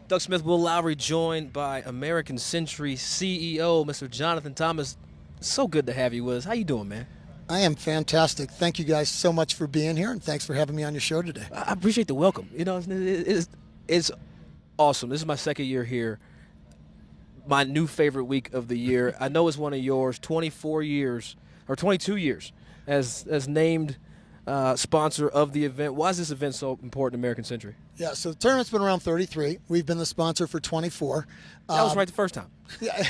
Doug Smith, Will Lowry, joined by American Century CEO, Mr. Jonathan Thomas. So good to have you with us. How you doing, man? I am fantastic. Thank you guys so much for being here, and thanks for having me on your show today. I appreciate the welcome. You know, it's awesome. This is my second year here. My new favorite week of the year. I know it's one of yours. 24 years or 22 years as named sponsor of the event. Why is this event so important to American Century? Yeah, so the tournament's been around 33. We've been the sponsor for 24. That was right the first time. Yeah.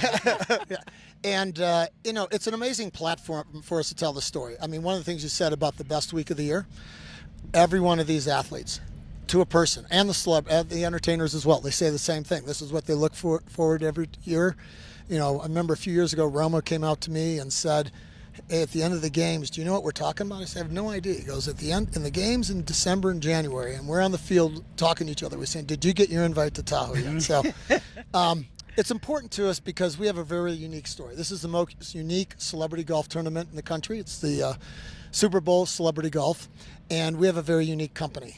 Yeah. And, it's an amazing platform for us to tell the story. I mean, one of the things you said about the best week of the year, every one of these athletes, to a person, and the entertainers as well, they say the same thing. This is what they look forward every year. You know, I remember a few years ago, Romo came out to me and said, hey, at the end of the games, do you know what we're talking about? I said, I have no idea. He goes, at the end, in the games in December and January, and we're on the field talking to each other. We're saying, did you get your invite to Tahoe yet? So it's important to us because we have a very unique story. This is the most unique celebrity golf tournament in the country. It's the Super Bowl Celebrity Golf, and we have a very unique company.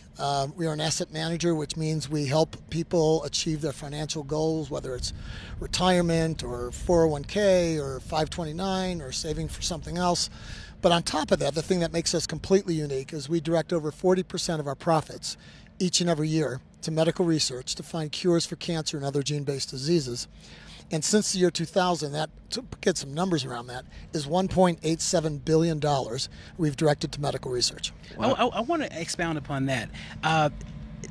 We are an asset manager, which means we help people achieve their financial goals, whether it's retirement or 401k or 529 or saving for something else. But on top of that, the thing that makes us completely unique is we direct over 40% of our profits each and every year to medical research to find cures for cancer and other gene-based diseases. And since the year 2000, that, to get some numbers around that, is $1.87 billion we've directed to medical research. Wow. I want to expound upon that.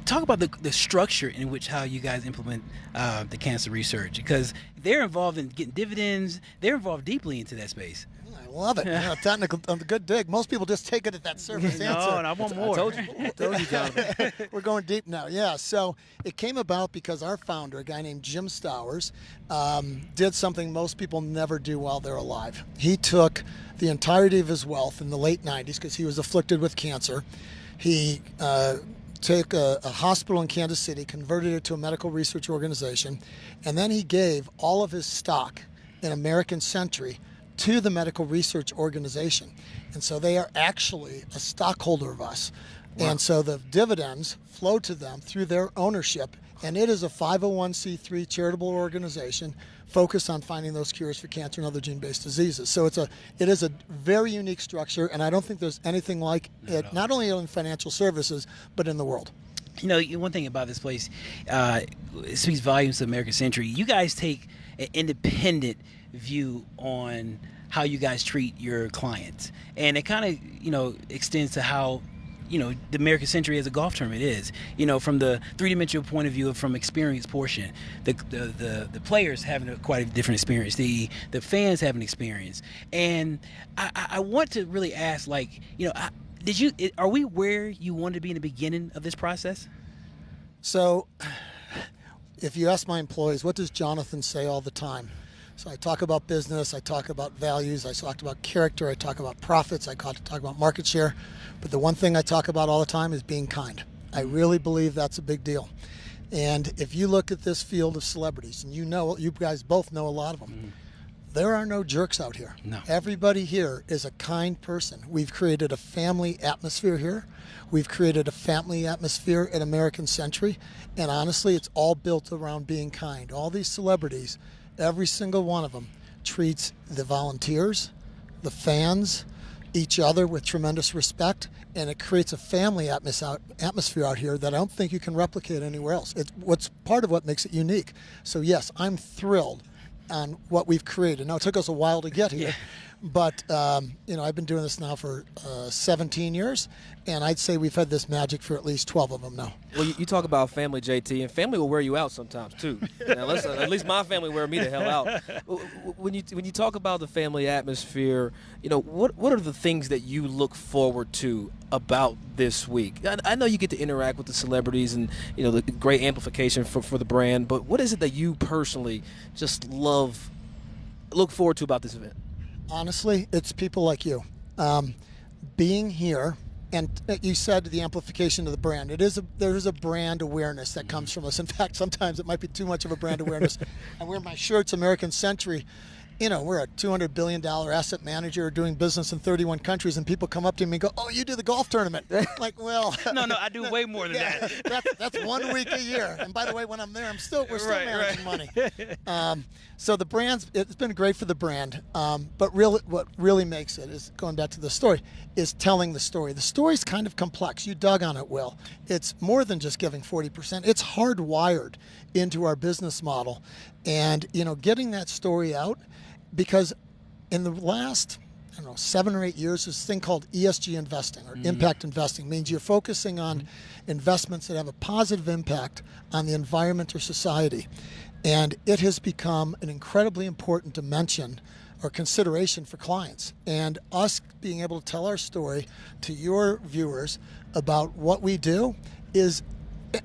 Talk about the structure in which how you guys implement the cancer research, because they're involved in getting dividends. They're involved deeply into that space. I love it. Technical, a good dig. Most people just take it at that surface answer. No, I want more. I told you, Jonathan. We're going deep now. Yeah, so it came about because our founder, a guy named Jim Stowers, did something most people never do while they're alive. He took the entirety of his wealth in the late 90s because he was afflicted with cancer. He took a hospital in Kansas City, converted it to a medical research organization, and then he gave all of his stock in American Century to the medical research organization. And so they are actually a stockholder of us. Wow. And so the dividends flow to them through their ownership. And it is a 501c3 charitable organization focused on finding those cures for cancer and other gene-based diseases. So it is a very unique structure, and I don't think there's anything like it, not only in financial services, but in the world. You know, one thing about this place, it speaks volumes to American Century. You guys take an independent view on how you guys treat your clients, and it kind of extends to how the American Century as a golf tournament is, from the three-dimensional point of view, from experience portion, the players having quite a different experience, the fans have an experience. And I want to really ask, are we where you wanted to be in the beginning of this process? So if you ask my employees, what does Jonathan say all the time? So I talk about business, I talk about values, I talk about character, I talk about profits, I talk about market share. But the one thing I talk about all the time is being kind. I really believe that's a big deal. And if you look at this field of celebrities, and you guys both know a lot of them, there are no jerks out here. No. Everybody here is a kind person. We've created a family atmosphere here. We've created a family atmosphere at American Century. And honestly, it's all built around being kind. All these celebrities, every single one of them treats the volunteers, the fans, each other with tremendous respect, and it creates a family atmosphere out here that I don't think you can replicate anywhere else. It's what's part of what makes it unique. So yes, I'm thrilled on what we've created. Now, it took us a while to get here, but I've been doing this now for 17 years, and I'd say we've had this magic for at least 12 of them now. Well, you talk about family, JT, and family will wear you out sometimes too. Now, at least my family wear me the hell out. When you talk about the family atmosphere, what are the things that you look forward to about this week? I know you get to interact with the celebrities and the great amplification for the brand, but what is it that you personally just look forward to about this event? Honestly, it's people like you. Being here, and you said the amplification of the brand. There is a brand awareness that comes from us. In fact, sometimes it might be too much of a brand awareness. I wear my shirts, American Century, we're a $200 billion asset manager doing business in 31 countries, and people come up to me and go, "Oh, you do the golf tournament?" Like, well, no, I do way more than that. That's 1 week a year. And by the way, when I'm there, we're still managing money. So the brand's, it's been great for the brand. But really, what really makes it is, going back to the story, is telling the story. The story's kind of complex. You dug on it, Will. It's more than just giving 40%. It's hardwired into our business model. And, getting that story out, because in the last, 7 or 8 years, this thing called ESG investing, or impact investing, means you're focusing on investments that have a positive impact on the environment or society. And it has become an incredibly important dimension or consideration for clients. And us being able to tell our story to your viewers about what we do is,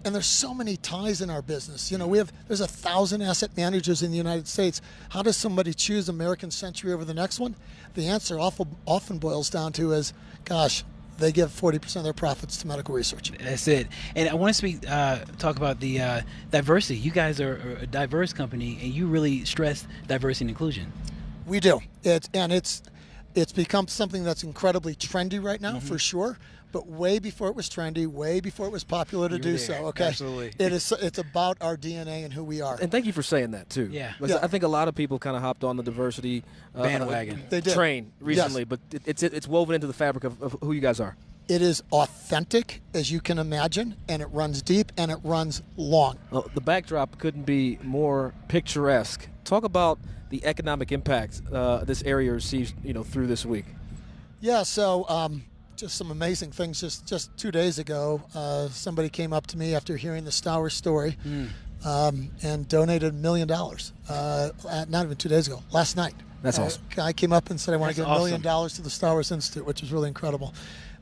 and there's so many ties in our business. There's 1,000 asset managers in the United States. How does somebody choose American Century over the next one? The answer often boils down to is, gosh, they give 40% of their profits to medical research. That's it. And I want to talk about the diversity. You guys are a diverse company, and you really stress diversity and inclusion. We do. It's become something that's incredibly trendy right now, for sure. But way before it was trendy, way before it was popular to do so. Okay, absolutely. It's about our DNA and who we are. And thank you for saying that too. Yeah. I think a lot of people kind of hopped on the diversity bandwagon. They did. Train recently, Yes. but it's woven into the fabric of who you guys are. It is authentic, as you can imagine, and it runs deep and it runs long. Well, the backdrop couldn't be more picturesque. Talk about the economic impact this area receives, through this week. Yeah. So. Just some amazing things. Just 2 days ago, somebody came up to me after hearing the Stour story and donated $1 million. Not even 2 days ago, last night. That's awesome. A guy came up and said, I want to give $1 million to the Stowers Institute, which is really incredible.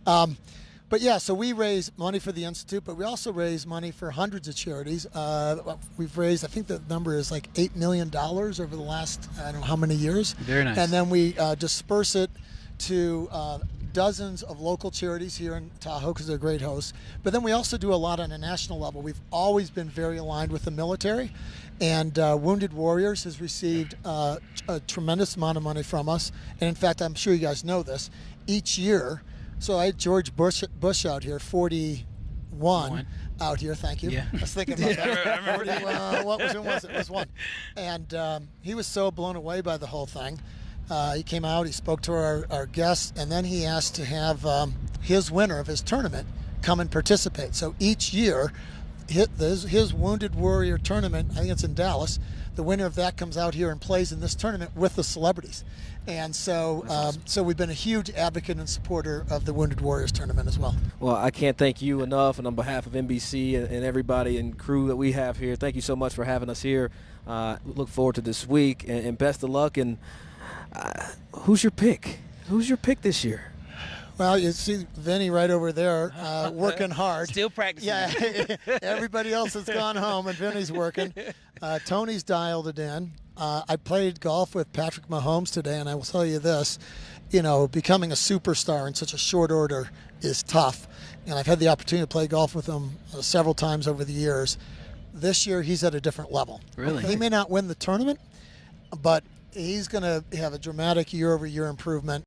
But yeah, so we raise money for the Institute, but we also raise money for hundreds of charities. We've raised, I think the number is like $8 million over the last, I don't know how many years. Very nice. And then we disperse it to dozens of local charities here in Tahoe, because they're great hosts. But then we also do a lot on a national level. We've always been very aligned with the military, and Wounded Warriors has received a tremendous amount of money from us. And in fact, I'm sure you guys know this, each year, so I had George Bush out here, 41 out here, thank you. Yeah. I was thinking about that. 41, what was it? It was one. And he was so blown away by the whole thing. He came out, he spoke to our guests, and then he asked to have his winner of his tournament come and participate. So each year, his Wounded Warrior tournament, I think it's in Dallas, the winner of that comes out here and plays in this tournament with the celebrities. And so so we've been a huge advocate and supporter of the Wounded Warriors tournament as well. Well, I can't thank you enough, and on behalf of NBC and everybody and crew that we have here, thank you so much for having us here. Look forward to this week, and best of luck. And who's your pick? Who's your pick this year? Well, you see Vinny right over there working hard. Still practicing. Yeah, everybody else has gone home and Vinny's working. Tony's dialed it in. I played golf with Patrick Mahomes today, and I will tell you this, becoming a superstar in such a short order is tough. And I've had the opportunity to play golf with him several times over the years. This year, he's at a different level. Really? He may not win the tournament, but he's going to have a dramatic year-over-year improvement.